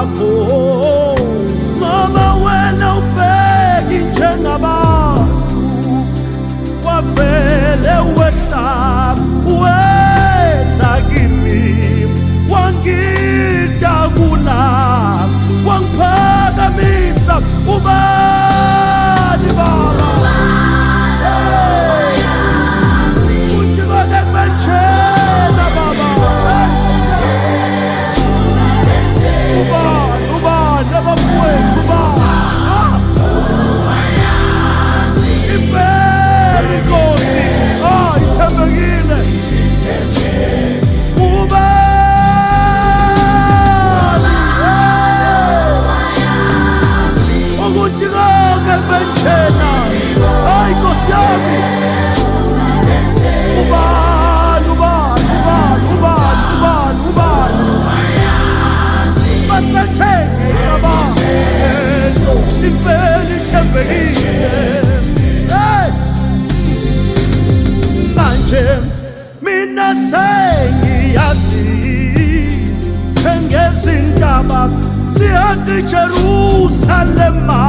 zakho ngoba wena ubheki njengabantu wavele wehlala weza kimi wangidabula wangiphakamisa ubani baba ujibake kubenjena baba ubani abafowethu impela inkosi ithembekile ukuthi konke kubenjena hayi nkosi yami ubani basathenge abahelo impela ithembekile manje mina sengiyazi ngezindaba zihambe eJerusalema